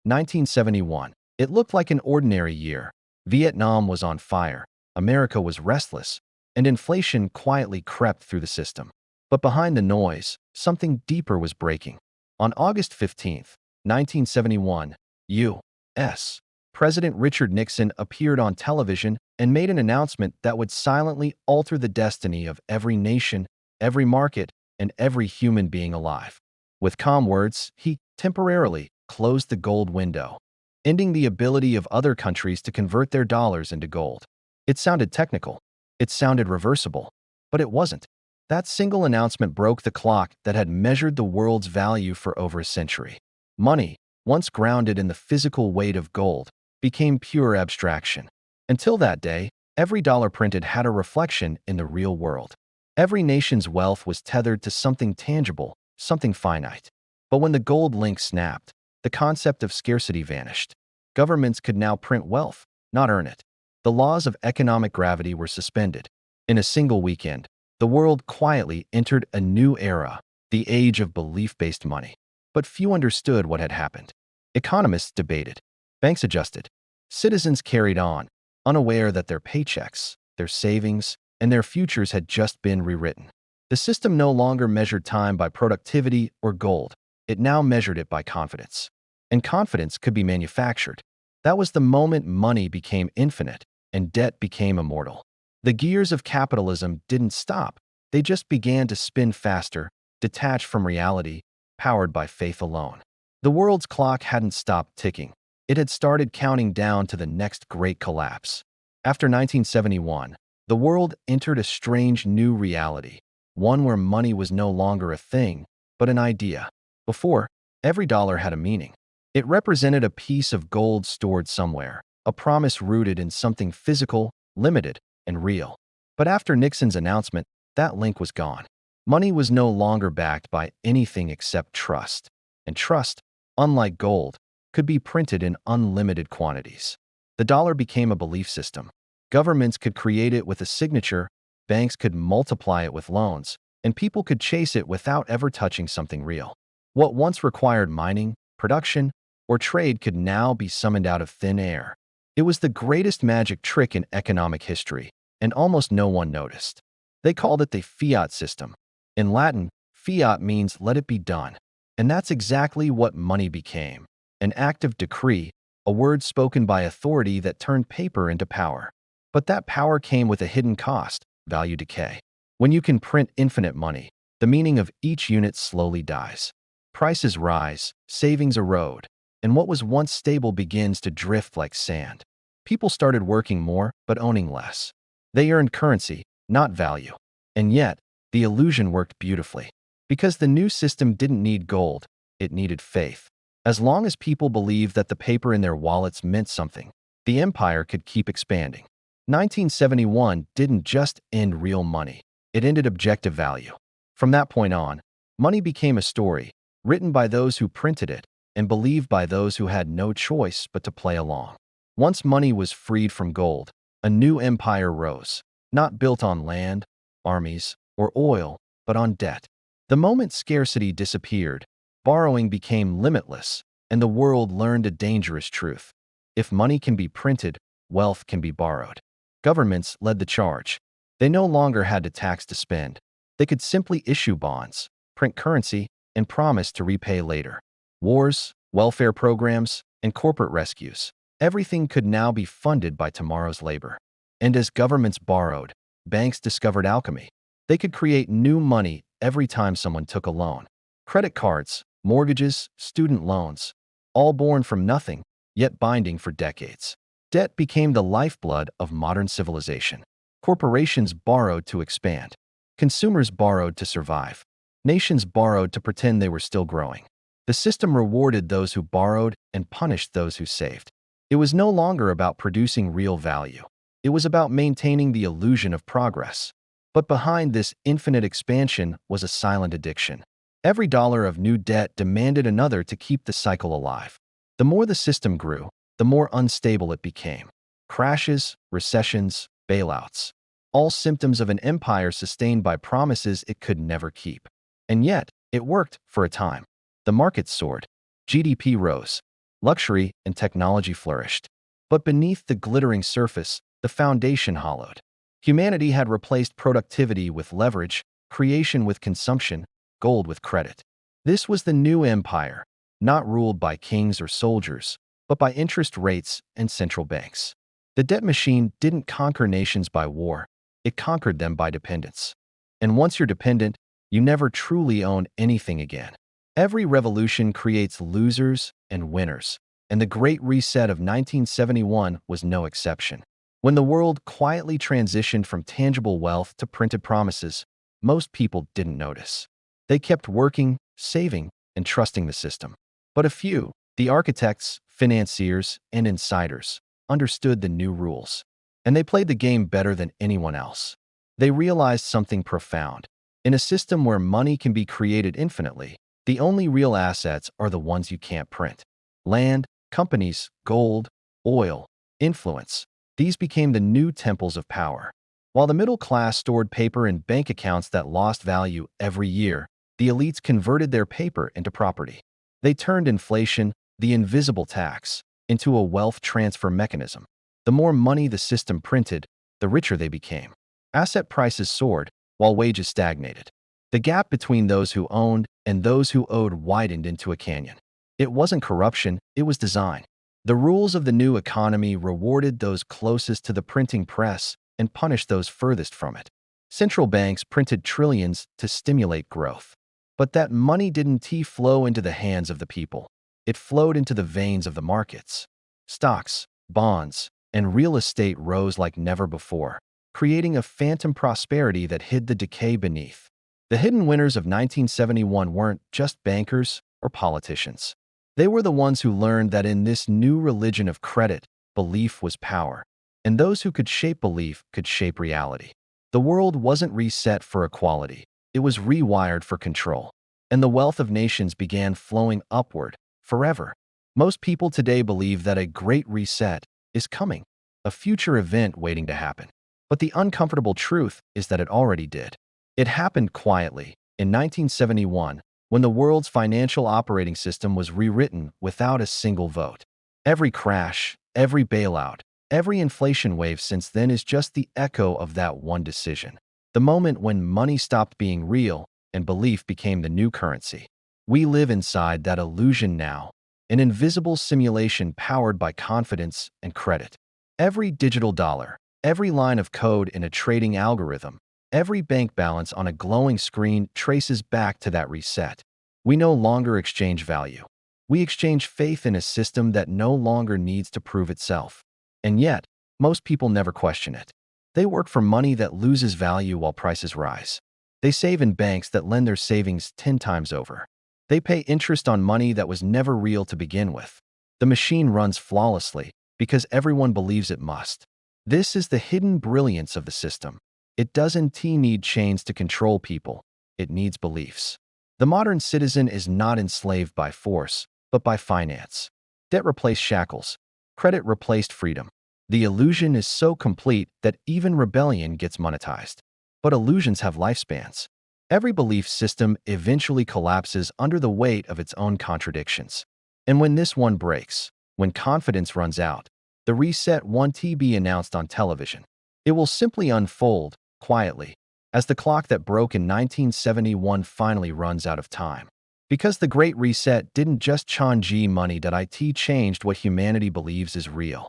1971. It looked like an ordinary year. Vietnam was on fire, America was restless, and inflation quietly crept through the system. But behind the noise, something deeper was breaking. On August 15th, 1971, U.S. President Richard Nixon appeared on television and made an announcement that would silently alter the destiny of every nation, every market, and every human being alive. With calm words, he temporarily closed the gold window, ending the ability of other countries to convert their dollars into gold. It sounded technical. It sounded reversible. But it wasn't. That single announcement broke the clock that had measured the world's value for over a century. Money, once grounded in the physical weight of gold, became pure abstraction. Until that day, every dollar printed had a reflection in the real world. Every nation's wealth was tethered to something tangible, something finite. But when the gold link snapped, the concept of scarcity vanished. Governments could now print wealth, not earn it. The laws of economic gravity were suspended. In a single weekend, the world quietly entered a new era, the age of belief-based money. But few understood what had happened. Economists debated. Banks adjusted. Citizens carried on, unaware that their paychecks, their savings, and their futures had just been rewritten. The system no longer measured time by productivity or gold. It now measured it by confidence. And confidence could be manufactured. That was the moment money became infinite and debt became immortal. The gears of capitalism didn't stop. They just began to spin faster, detached from reality, powered by faith alone. The world's clock hadn't stopped ticking. It had started counting down to the next great collapse. After 1971, the world entered a strange new reality, one where money was no longer a thing, but an idea. Before, every dollar had a meaning. It represented a piece of gold stored somewhere, a promise rooted in something physical, limited, and real. But after Nixon's announcement, that link was gone. Money was no longer backed by anything except trust. And trust, unlike gold, could be printed in unlimited quantities. The dollar became a belief system. Governments could create it with a signature, banks could multiply it with loans, and people could chase it without ever touching something real. What once required mining, production, or trade could now be summoned out of thin air. It was the greatest magic trick in economic history, and almost no one noticed. They called it the fiat system. In Latin, fiat means let it be done. And that's exactly what money became. An act of decree, a word spoken by authority that turned paper into power. But that power came with a hidden cost, value decay. When you can print infinite money, the meaning of each unit slowly dies. Prices rise, savings erode, and what was once stable begins to drift like sand. People started working more, but owning less. They earned currency, not value. And yet, the illusion worked beautifully. Because the new system didn't need gold, it needed faith. As long as people believed that the paper in their wallets meant something, the empire could keep expanding. 1971 didn't just end real money. It ended objective value. From that point on, money became a story, written by those who printed it and believed by those who had no choice but to play along. Once money was freed from gold, a new empire rose, not built on land, armies, or oil, but on debt. The moment scarcity disappeared, borrowing became limitless, and the world learned a dangerous truth. If money can be printed, wealth can be borrowed. Governments led the charge. They no longer had to tax to spend. They could simply issue bonds, print currency, and promise to repay later. Wars, welfare programs, and corporate rescues. Everything could now be funded by tomorrow's labor. And as governments borrowed, banks discovered alchemy. They could create new money every time someone took a loan. Credit cards, mortgages, student loans, all born from nothing, yet binding for decades. Debt became the lifeblood of modern civilization. Corporations borrowed to expand. Consumers borrowed to survive. Nations borrowed to pretend they were still growing. The system rewarded those who borrowed and punished those who saved. It was no longer about producing real value. It was about maintaining the illusion of progress. But behind this infinite expansion was a silent addiction. Every dollar of new debt demanded another to keep the cycle alive. The more the system grew, the more unstable it became. Crashes, recessions, bailouts. All symptoms of an empire sustained by promises it could never keep. And yet, it worked for a time. The markets soared. GDP rose. Luxury and technology flourished. But beneath the glittering surface, the foundation hollowed. Humanity had replaced productivity with leverage, creation with consumption, gold with credit. This was the new empire, not ruled by kings or soldiers, but by interest rates and central banks. The debt machine didn't conquer nations by war, it conquered them by dependence. And once you're dependent, you never truly own anything again. Every revolution creates losers and winners, and the Great Reset of 1971 was no exception. When the world quietly transitioned from tangible wealth to printed promises, most people didn't notice. They kept working, saving, and trusting the system. But a few, the architects, financiers, and insiders, understood the new rules. And they played the game better than anyone else. They realized something profound. In a system where money can be created infinitely, the only real assets are the ones you can't print. Land, companies, gold, oil, influence. These became the new temples of power. While the middle class stored paper in bank accounts that lost value every year, the elites converted their paper into property. They turned inflation, the invisible tax, into a wealth transfer mechanism. The more money the system printed, the richer they became. Asset prices soared, while wages stagnated. The gap between those who owned and those who owed widened into a canyon. It wasn't corruption, it was design. The rules of the new economy rewarded those closest to the printing press and punished those furthest from it. Central banks printed trillions to stimulate growth. But that money didn't flow into the hands of the people. It flowed into the veins of the markets. Stocks, bonds, and real estate rose like never before, creating a phantom prosperity that hid the decay beneath. The hidden winners of 1971 weren't just bankers or politicians. They were the ones who learned that in this new religion of credit, belief was power, and those who could shape belief could shape reality. The world wasn't reset for equality, it was rewired for control, and the wealth of nations began flowing upward, forever. Most people today believe that a great reset is coming, a future event waiting to happen. But the uncomfortable truth is that it already did. It happened quietly, in 1971, when the world's financial operating system was rewritten without a single vote. Every crash, every bailout, every inflation wave since then is just the echo of that one decision. The moment when money stopped being real and belief became the new currency. We live inside that illusion now, an invisible simulation powered by confidence and credit. Every digital dollar, every line of code in a trading algorithm, every bank balance on a glowing screen traces back to that reset. We no longer exchange value. We exchange faith in a system that no longer needs to prove itself. And yet, most people never question it. They work for money that loses value while prices rise. They save in banks that lend their savings 10 times over. They pay interest on money that was never real to begin with. The machine runs flawlessly because everyone believes it must. This is the hidden brilliance of the system. It doesn't need chains to control people. It needs beliefs. The modern citizen is not enslaved by force, but by finance. Debt replaced shackles. Credit replaced freedom. The illusion is so complete that even rebellion gets monetized. But illusions have lifespans. Every belief system eventually collapses under the weight of its own contradictions. And when this one breaks, when confidence runs out, the reset won't be announced on television. It will simply unfold, quietly, as the clock that broke in 1971 finally runs out of time. Because the Great Reset didn't just change money, that it changed what humanity believes is real.